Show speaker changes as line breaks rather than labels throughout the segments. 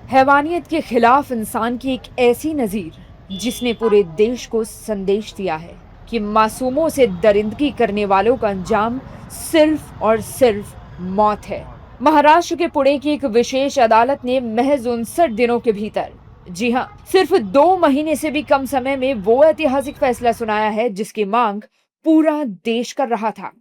हैवानियत के खिलाफ इंसान की एक ऐसी नजीर जिसने पूरे देश को संदेश दिया है कि मासूमों से दरिंदगी करने वालों का अंजाम सिर्फ और सिर्फ मौत है। महाराष्ट्र के पुणे की एक विशेष अदालत ने महज 59 दिनों के भीतर, जी हाँ, सिर्फ 2 महीने से भी कम समय में वो ऐतिहासिक फैसला सुनाया है जिसकी मांग पूरा देश कर रहा था।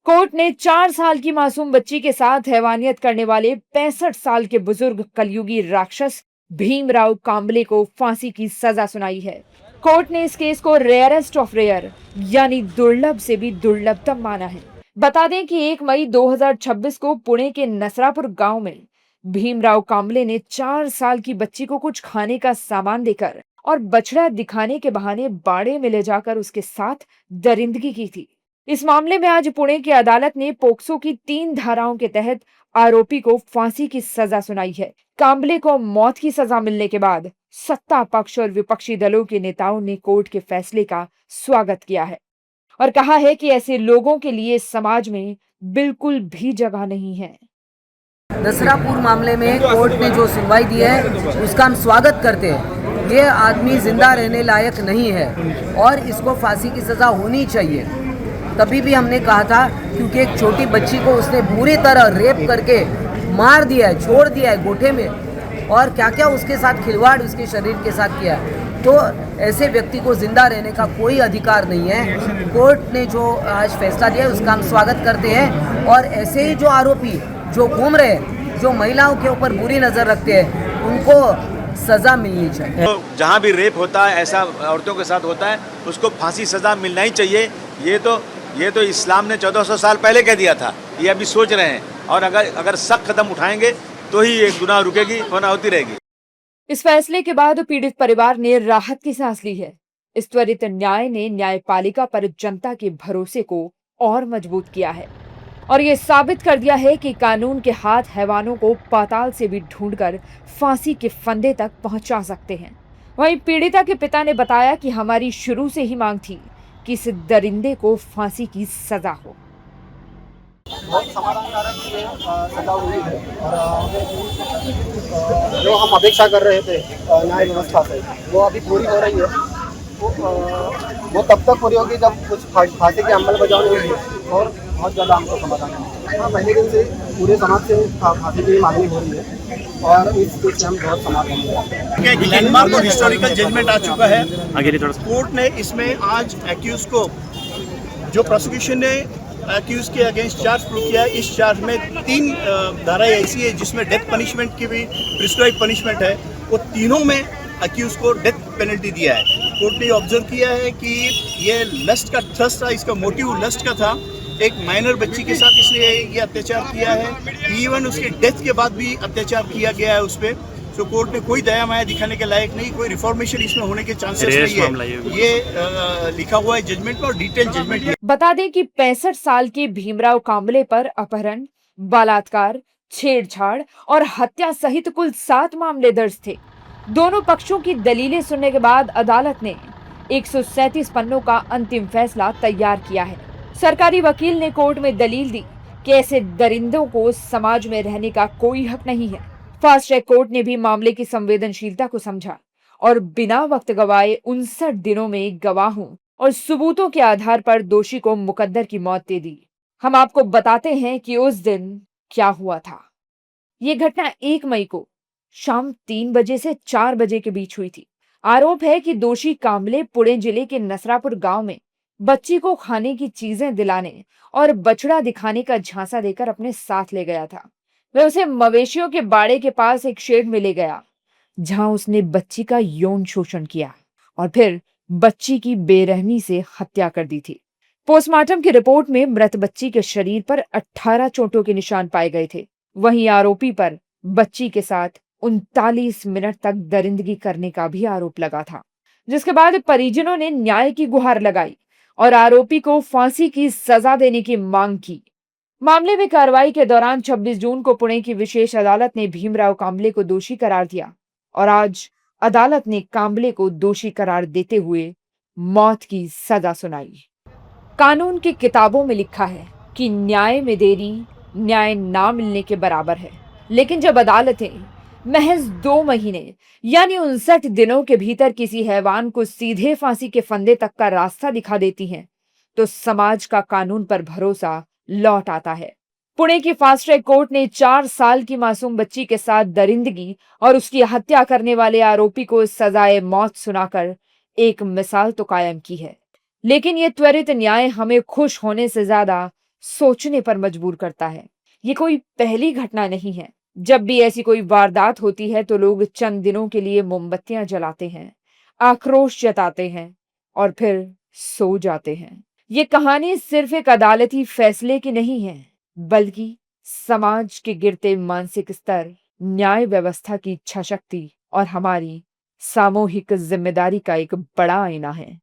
कोर्ट ने 4 साल की मासूम बच्ची के साथ हैवानियत करने वाले 65 साल के बुजुर्ग कलयुगी राक्षस भीमराव कांबले को फांसी की सजा सुनाई है। कोर्ट ने इस केस को रेयरेस्ट ऑफ रेयर यानी दुर्लभ से भी दुर्लभतम माना है। बता दें कि 1 मई 2026 को पुणे के नसरापुर गांव में भीमराव कांबले ने 4 साल की बच्ची को कुछ खाने का सामान देकर और बछड़ा दिखाने के बहाने बाड़े में ले जाकर उसके साथ दरिंदगी की थी। इस मामले में आज पुणे की अदालत ने पोक्सो की 3 धाराओं के तहत आरोपी को फांसी की सजा सुनाई है। कांबले को मौत की सजा मिलने के बाद सत्ता पक्ष और विपक्षी दलों के नेताओं ने कोर्ट के फैसले का स्वागत किया है और कहा है कि ऐसे लोगों के लिए समाज में बिल्कुल भी जगह नहीं है।
नसरापुर मामले में कोर्ट ने जो सुनवाई दी है उसका हम स्वागत करते हैं। ये आदमी जिंदा रहने लायक नहीं है और इसको फांसी की सज़ा होनी चाहिए। तभी भी हमने कहा था क्योंकि एक छोटी बच्ची को उसने बुरी तरह रेप करके मार दिया है, छोड़ दिया है गोठे में, और क्या क्या उसके साथ खिलवाड़ उसके शरीर के साथ किया है। तो ऐसे व्यक्ति को जिंदा रहने का कोई अधिकार नहीं है। कोर्ट ने जो आज फैसला दिया है उसका हम स्वागत करते हैं और ऐसे ही जो आरोपी जो घूम रहे हैं, जो महिलाओं के ऊपर बुरी नज़र रखते हैं, उनको सज़ा मिलनी चाहिए।
तो जहाँ भी रेप होता है, ऐसा औरतों के साथ होता है, उसको फांसी सज़ा मिलना ही चाहिए। ये तो इस्लाम ने 1400 साल पहले कह दिया था, ये अभी सोच रहे हैं। और अगर सख्त कदम उठाएंगे तो ही ये गुनाह रुकेगी, वरना होती रहेगी।
इस फैसले के बाद पीड़ित परिवार ने राहत की सांस ली है। इस त्वरित न्याय ने न्यायपालिका पर जनता के भरोसे को और मजबूत किया है और ये साबित कर दिया है कि कानून के हाथ हैवानों को पाताल से भी ढूंढकर फांसी के फंदे तक पहुंचा सकते हैं। वहीं पीड़िता के पिता ने बताया कि हमारी शुरू से ही मांग थी कि इस दरिंदे को फांसी की सजा हो।
बहुत समाधानकारक सजा हुई है और जो हम अपेक्षा कर रहे थे न्याय व्यवस्था से वो अभी पूरी हो रही है। वो तब तक पूरी होगी जब कुछ फांसी की अंमलबजावनी होगी और बहुत ज़्यादा हमको समाधान है। पहले दिन से पूरे समाज से फांसी की मांगनी हो रही है और इस चीज़ से हम बहुत समाधान है।
लैंडमार्क और हिस्टोरिकल जजमेंट आ चुका है। कोर्ट ने इसमें आज एक्यूज को, जो प्रोसिक्यूशन ने एक्यूज के अगेंस्ट चार्ज प्रूव किया है, इस चार्ज में 3 धाराएं ऐसी है जिसमें डेथ पनिशमेंट की भी प्रिस्क्राइब पनिशमेंट है। वो तीनों में एक्यूज को डेथ पेनल्टी दिया है। कोर्ट ने ऑब्जर्व किया है कि ये लस्ट का थ्रस्ट था, इसका मोटिव लस्ट का था। एक माइनर बच्ची के साथ इसलिए ये अत्याचार किया है, इवन उसके डेथ के बाद भी अत्याचार किया गया है उस पर। तो कोर्ट ने कोई दया माया दिखाने के लायक नहीं, कोई रिफॉर्मेशन इसमें होने के चांसेस नहीं है। ये लिखा हुआ है जजमेंट में और डिटेल जजमेंट है।
बता दें कि 65 साल के भीमराव कांबले पर अपहरण, बलात्कार, छेड़छाड़ और हत्या सहित कुल 7 मामले दर्ज थे। दोनों पक्षों की दलीलें सुनने के बाद अदालत ने 137 पन्नों का अंतिम फैसला तैयार किया है। सरकारी वकील ने कोर्ट में दलील दी कि ऐसे दरिंदों को समाज में रहने का कोई हक नहीं है। फास्ट ट्रैक कोर्ट ने भी मामले की संवेदनशीलता को समझा और बिना वक्त गवाए 59 दिनों में गवाहों और सबूतों के आधार पर दोषी को मुकद्दर की मौत दे दी। हम आपको बताते हैं कि उस दिन क्या हुआ था। ये घटना 1 मई को शाम 3 बजे से 4 बजे के बीच हुई थी। आरोप है कि दोषी कांबले पुणे जिले के नसरापुर गांव में बच्ची को खाने की चीजें दिलाने और बछड़ा दिखाने का झांसा देकर अपने साथ ले गया था। वह उसे मवेशियों के बाड़े के पास एक शेड में ले गया, जहां उसने बच्ची का यौन शोषण किया और फिर बच्ची की बेरहमी से हत्या कर दी थी। पोस्टमार्टम की रिपोर्ट में मृत बच्ची के शरीर पर 18 चोटों के निशान पाए गए थे। वहीं आरोपी पर बच्ची के साथ 39 मिनट तक दरिंदगी करने का भी आरोप लगा था, जिसके बाद परिजनों ने न्याय की गुहार लगाई और आरोपी को फांसी की सजा देने की मांग की। मामले में कार्रवाई के दौरान 26 जून को पुणे की विशेष अदालत ने भीमराव कांबले को दोषी करार दिया और आज अदालत ने कांबले को दोषी करार देते हुए मौत की सजा सुनाई। कानून की किताबों में लिखा है कि न्याय में देरी न्याय ना मिलने के बराबर है, लेकिन जब अदालतें महज 2 महीने यानी 59 दिनों के भीतर किसी हैवान को सीधे फांसी के फंदे तक का रास्ता दिखा देती हैं, तो समाज का कानून पर भरोसा लौट आता है। पुणे की फास्ट ट्रैक कोर्ट ने 4 साल की मासूम बच्ची के साथ दरिंदगी और उसकी हत्या करने वाले आरोपी को सजाए मौत सुनाकर एक मिसाल तो कायम की है। लेकिन यह त्वरित न्याय हमें खुश होने से ज्यादा सोचने पर मजबूर करता है। ये कोई पहली घटना नहीं है। जब भी ऐसी कोई वारदात होती है तो लोग चंद दिनों के लिए मोमबत्तियां जलाते हैं, आक्रोश जताते हैं और फिर सो जाते हैं। ये कहानी सिर्फ एक अदालती फैसले की नहीं है, बल्कि समाज के गिरते मानसिक स्तर, न्याय व्यवस्था की इच्छा शक्ति और हमारी सामूहिक जिम्मेदारी का एक बड़ा आईना है।